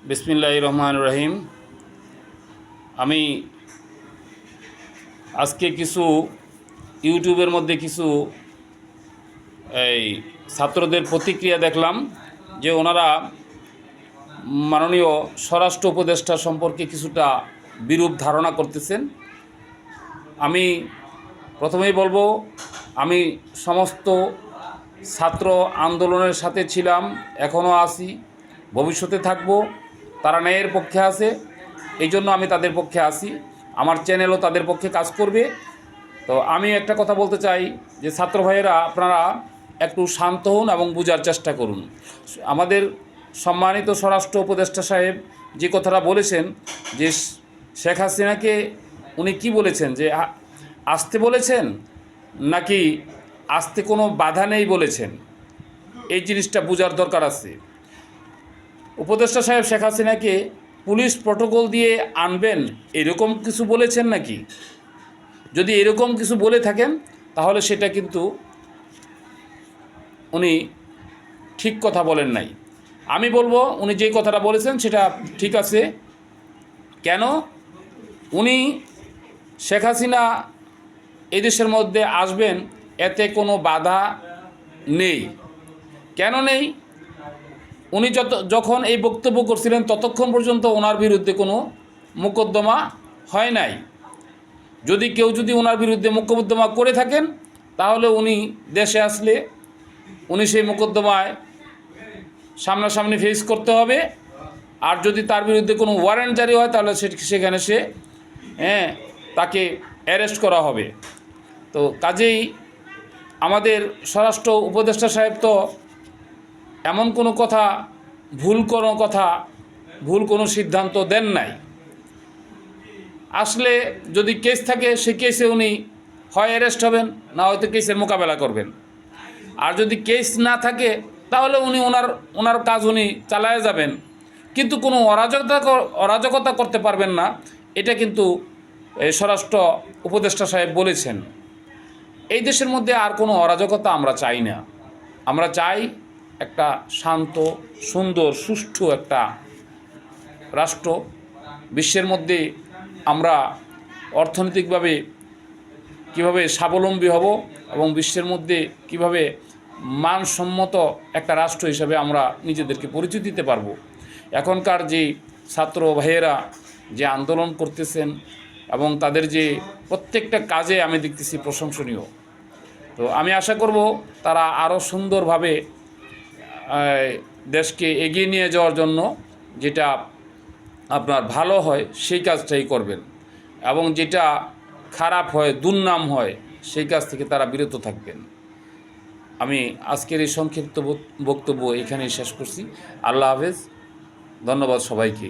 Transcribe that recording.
বিসমিল্লাহির রহমানির রহিম। আমি আজকে কিছু ইউটিউবের মধ্যে কিছু এই ছাত্রদের প্রতিক্রিয়া দেখলাম যে ওনারা মাননীয় স্বরাষ্ট্র উপদেষ্টা সম্পর্কে কিছুটা বিরূপ ধারণা করতেছেন। আমি প্রথমেই বলবো, আমি সমস্ত ছাত্র আন্দোলনের সাথে ছিলাম, এখনও আছি, ভবিষ্যতে থাকবো। তারা ন্যায়ের পক্ষে আছে, এই জন্য আমি তাদের পক্ষে আছি। আমার চ্যানেলও তাদের পক্ষে কাজ করবে। তো আমি একটা কথা বলতে চাই যে ছাত্র ভাইয়েরা, আপনারা একটু শান্ত হন এবং বোঝার চেষ্টা করুন। আমাদের সম্মানিত স্বরাষ্ট্র উপদেষ্টা সাহেব যে কথাটা বলেছেন যে শেখ হাসিনাকে উনি কি বলেছেন, যে আসতে বলেছেন নাকি আসতে কোনো বাধা নেই বলেছেন, এই জিনিসটা বোঝার দরকার আছে। উপদেষ্টা সাহেব শেখ হাসিনাকে পুলিশ প্রটোকল দিয়ে আনবেন এরকম কিছু বলেছেন নাকি? যদি এরকম কিছু বলে থাকেন তাহলে সেটা কিন্তু উনি ঠিক কথা বলেন নাই। আমি বলবো উনি যে কথাটা বলেছেন সেটা ঠিক আছে। কেন উনি শেখ হাসিনা এদেশের মধ্যে আসবেন এতে কোনো বাধা নেই। কেন নেই? উনি যখন এই বক্তব্য করছিলেন ততক্ষণ পর্যন্ত ওনার বিরুদ্ধে কোনো মোকদ্দমা হয় নাই। যদি কেউ ওনার বিরুদ্ধে মোকদ্দমা করে থাকেন তাহলে উনি দেশে আসলে উনি সেই মোকদ্দমায় সামনাসামনি ফেস করতে হবে। আর যদি তার বিরুদ্ধে কোনো ওয়ারেন্ট জারি হয় তাহলে সেখানে তাকে অ্যারেস্ট করা হবে। তো কাজেই আমাদের স্বরাষ্ট্র উপদেষ্টা সাহেব তো এমন কোনো কথা, ভুল কোনো সিদ্ধান্ত দেন নাই। আসলে যদি কেস থাকে সেই কেসে উনি হয় অ্যারেস্ট হবেন, না হয়তো কেসের মোকাবেলা করবেন। আর যদি কেস না থাকে তাহলে উনি ওনার কাজ উনি চালায় যাবেন, কিন্তু কোনো অরাজকতা করতে পারবেন না। এটা কিন্তু স্বরাষ্ট্র উপদেষ্টা সাহেব বলেছেন। এই দেশের মধ্যে আর কোনো অরাজকতা আমরা চাই না। আমরা চাই একটা শান্ত, সুন্দর, সুষ্ঠু একটা রাষ্ট্র। বিশ্বের মধ্যে আমরা অর্থনৈতিকভাবে কিভাবে স্বাবলম্বী হব এবং বিশ্বের মধ্যে কিভাবে মানসম্মত একটা রাষ্ট্র হিসাবে আমরা নিজেদেরকে পরিচয় দিতে পারবো। এখনকার যে ছাত্র ভাইয়েরা যে আন্দোলন করতেছেন এবং তাদের যে প্রত্যেকটা কাজে আমি দেখতেছি প্রশংসনীয়। তো আমি আশা করব তারা আরও সুন্দরভাবে দেশকে এগিয়ে নিয়ে যাওয়ার জন্য যেটা আপনার ভালো হয় সেই কাজটাই করবেন, এবং যেটা খারাপ হয়, দুর্নাম হয়, সেই কাজ থেকে তারা বিরত থাকবেন। আমি আজকের এই সংক্ষিপ্ত বক্তব্য এখানেই শেষ করছি। আল্লাহ হাফেজ। ধন্যবাদ সবাইকে।